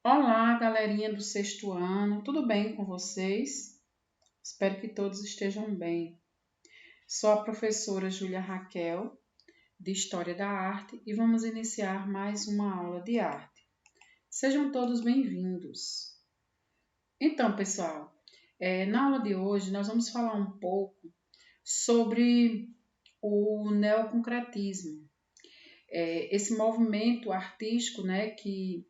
Olá, galerinha do sexto ano, tudo bem com vocês? Espero que todos estejam bem. Sou a professora Júlia Raquel, de História da Arte, e vamos iniciar mais uma aula de arte. Sejam todos bem-vindos. Então, pessoal, na aula de hoje nós vamos falar um pouco sobre o neoconcretismo, esse movimento artístico, né, que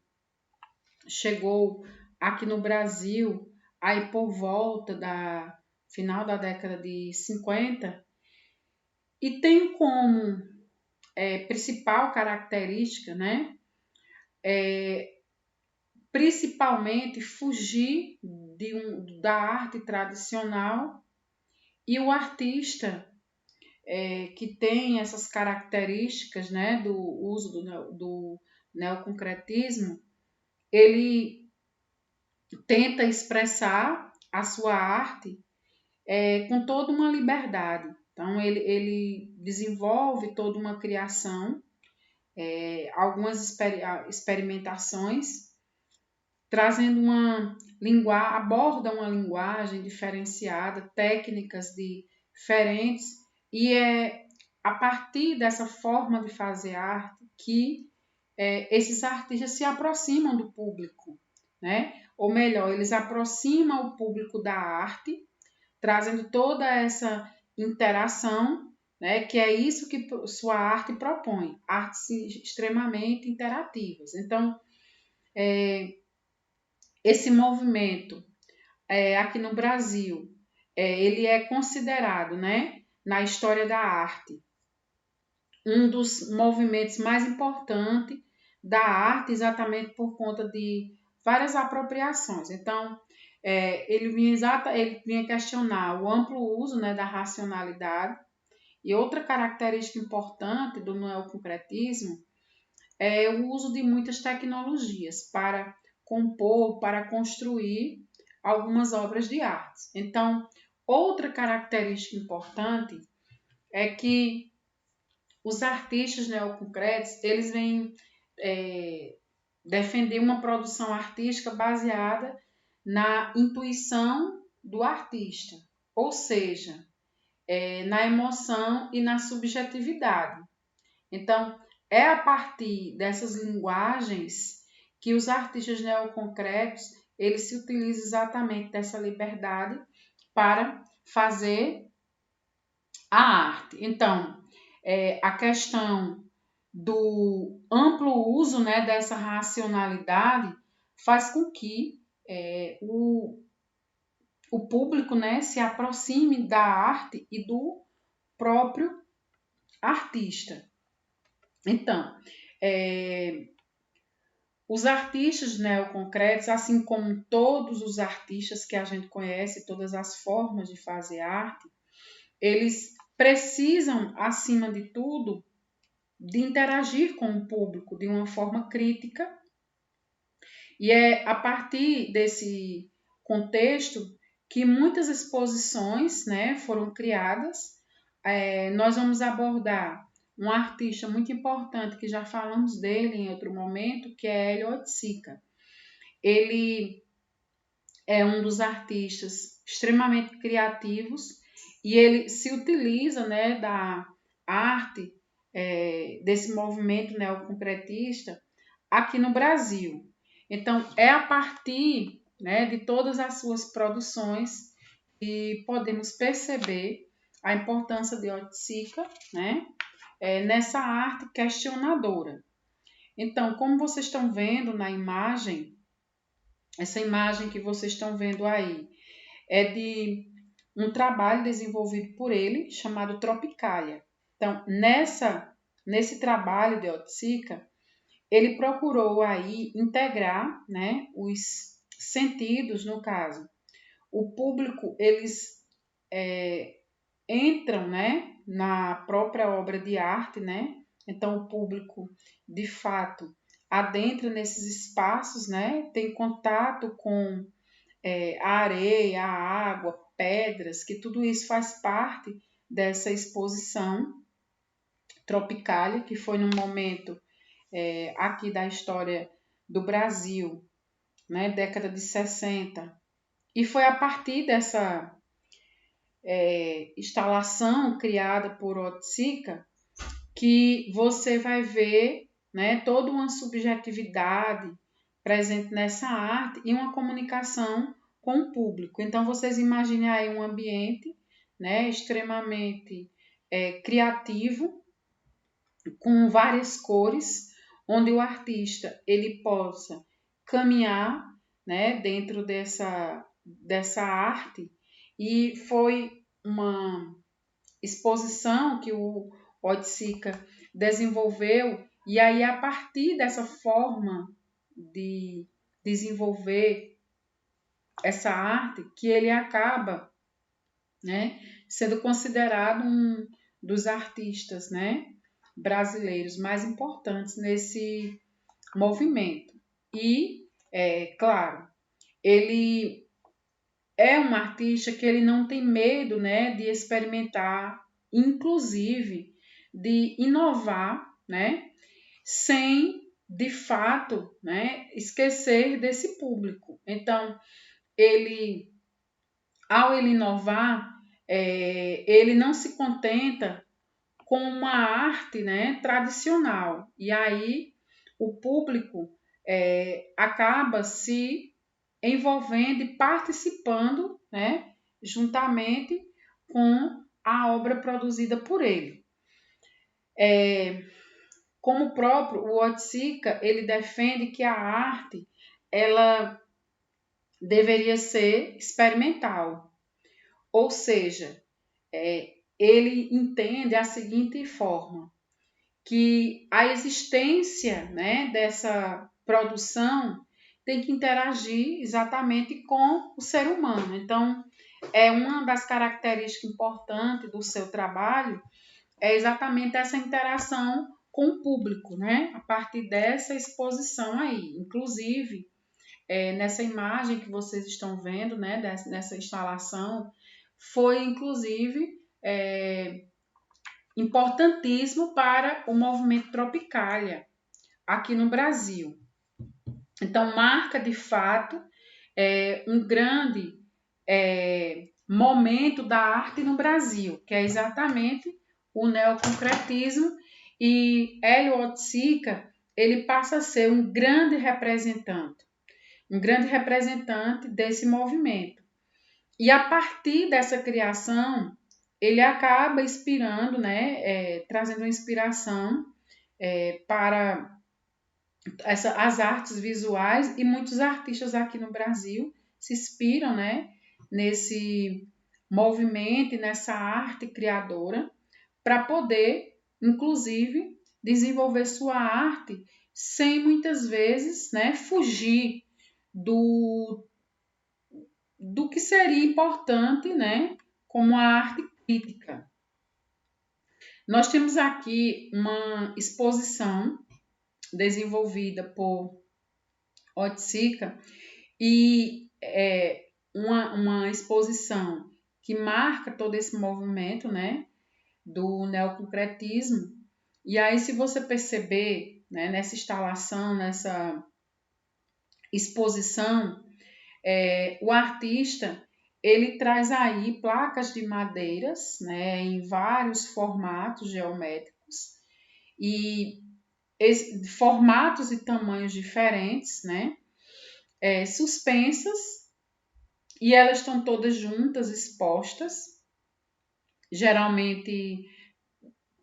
chegou aqui no Brasil aí por volta da final da década de 50 e tem como principal característica, né, principalmente fugir da arte tradicional e o artista que tem essas características, né, do uso do neoconcretismo, ele tenta expressar a sua arte com toda uma liberdade. Então, ele desenvolve toda uma criação, algumas experimentações, trazendo aborda uma linguagem diferenciada, técnicas diferentes, e é a partir dessa forma de fazer arte que esses artistas se aproximam do público, né? Ou melhor, eles aproximam o público da arte, trazendo toda essa interação, né, que é isso que sua arte propõe, artes extremamente interativas. Então, esse movimento aqui no Brasil, ele é considerado, né, na história da arte, um dos movimentos mais importantes da arte, exatamente por conta de várias apropriações. Então, ele vinha questionar o amplo uso, né, da racionalidade. E outra característica importante do neoconcretismo é o uso de muitas tecnologias para compor, para construir algumas obras de arte. Então, outra característica importante é que os artistas neoconcretos, eles vêm defender uma produção artística baseada na intuição do artista, ou seja, na emoção e na subjetividade. Então, é a partir dessas linguagens que os artistas neoconcretos eles se utilizam exatamente dessa liberdade para fazer a arte. Então, a questão do amplo uso, né, dessa racionalidade faz com que o público, né, se aproxime da arte e do próprio artista. Então, os artistas neoconcretos, assim como todos os artistas que a gente conhece, todas as formas de fazer arte, eles precisam, acima de tudo, de interagir com o público de uma forma crítica. E é a partir desse contexto que muitas exposições, né, foram criadas. Nós vamos abordar um artista muito importante, que já falamos dele em outro momento, que é Hélio Oiticica. Ele é um dos artistas extremamente criativos e ele se utiliza, né, da arte, desse movimento neoconcretista aqui no Brasil. Então, é a partir, né, de todas as suas produções que podemos perceber a importância de Oiticica, né, nessa arte questionadora. Então, como vocês estão vendo na imagem, essa imagem que vocês estão vendo aí é de um trabalho desenvolvido por ele chamado Tropicália. Então, nesse trabalho de Oiticica, ele procurou aí integrar, né, os sentidos, no caso. O público, eles entram, né, na própria obra de arte, né? Então, o público, de fato, adentra nesses espaços, né? Tem contato com a areia, a água, pedras, que tudo isso faz parte dessa exposição Tropicália, que foi num momento aqui da história do Brasil, né, década de 60. E foi a partir dessa instalação criada por Oiticica que você vai ver, né, toda uma subjetividade presente nessa arte e uma comunicação com o público. Então, vocês imaginem aí um ambiente, né, extremamente criativo, com várias cores, onde o artista ele possa caminhar, né, dentro dessa arte. E foi uma exposição que o Oiticica desenvolveu, e aí a partir dessa forma de desenvolver essa arte que ele acaba, né, sendo considerado um dos artistas, né, brasileiros mais importantes nesse movimento. E, claro, ele é um artista que ele não tem medo, né, de experimentar, inclusive de inovar, né, sem de fato, né, esquecer desse público. Então, ele, ao ele inovar, ele não se contenta com uma arte, né, tradicional. E aí o público acaba se envolvendo e participando, né, juntamente com a obra produzida por ele. Como o próprio o Oiticica, ele defende que a arte ela deveria ser experimental, ou seja, ele entende a seguinte forma, que a existência, né, dessa produção tem que interagir exatamente com o ser humano. Então, uma das características importantes do seu trabalho é exatamente essa interação com o público, né? A partir dessa exposição aí. Inclusive, nessa imagem que vocês estão vendo, né, nessa instalação, foi inclusive importantíssimo para o movimento Tropicália aqui no Brasil. Então, marca de fato um grande momento da arte no Brasil, que é exatamente o neoconcretismo, e Hélio Oiticica ele passa a ser um grande representante desse movimento. E a partir dessa criação, ele acaba inspirando, né, trazendo uma inspiração para as artes visuais, e muitos artistas aqui no Brasil se inspiram, né, nesse movimento e nessa arte criadora para poder, inclusive, desenvolver sua arte sem muitas vezes, né, fugir do que seria importante, né, como a arte crítica. Nós temos aqui uma exposição desenvolvida por Oiticica e uma exposição que marca todo esse movimento, né, do neoconcretismo. E aí, se você perceber, né, nessa instalação, nessa exposição, o artista ele traz aí placas de madeiras, né, em vários formatos geométricos e formatos e tamanhos diferentes, né, suspensas, e elas estão todas juntas, expostas, geralmente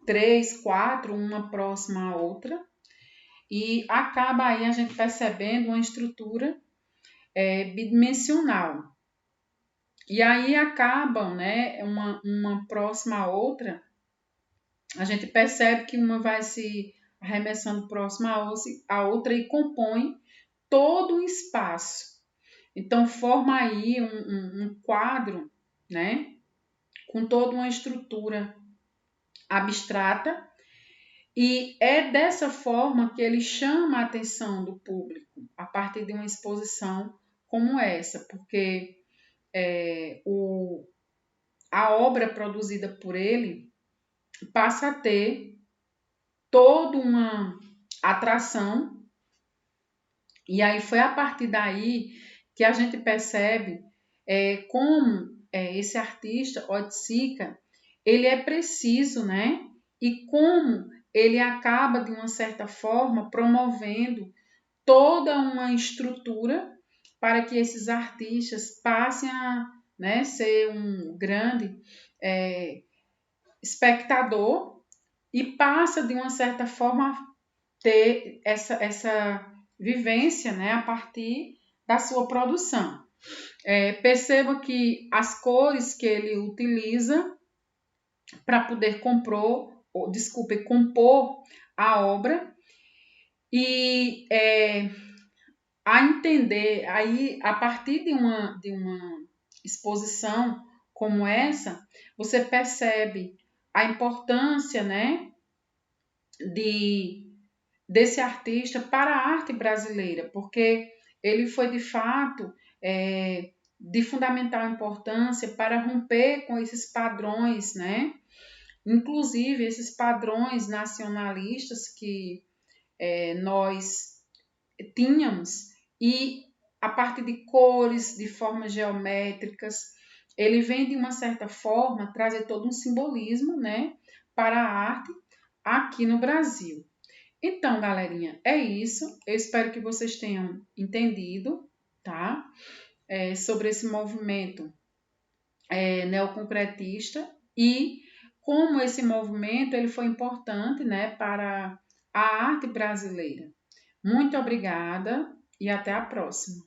3, 4, uma próxima à outra, e acaba aí a gente percebendo uma estrutura bidimensional. E aí acabam, né, uma próxima à outra, a gente percebe que uma vai se arremessando próxima à outra e compõe todo um espaço. Então forma aí um quadro, né, com toda uma estrutura abstrata, e é dessa forma que ele chama a atenção do público, a partir de uma exposição como essa, porque a obra produzida por ele passa a ter toda uma atração E aí foi a partir daí que a gente percebe como esse artista, Oiticica, ele é preciso, né? E como ele acaba, de uma certa forma, promovendo toda uma estrutura para que esses artistas passem a, né, ser um grande espectador e passa, de uma certa forma, a ter essa vivência, né, a partir da sua produção. Perceba que as cores que ele utiliza para poder compor a obra e a entender aí a partir de uma exposição como essa, você percebe a importância, né, desse artista para a arte brasileira, porque ele foi de fato de fundamental importância para romper com esses padrões, né? Inclusive esses padrões nacionalistas que nós tínhamos, e a partir de cores, de formas geométricas, ele vem de uma certa forma trazer todo um simbolismo, né, para a arte aqui no Brasil. Então, galerinha, é isso. Eu espero que vocês tenham entendido, tá? Sobre esse movimento neoconcretista e como esse movimento ele foi importante, né, para a arte brasileira. Muito obrigada e até a próxima.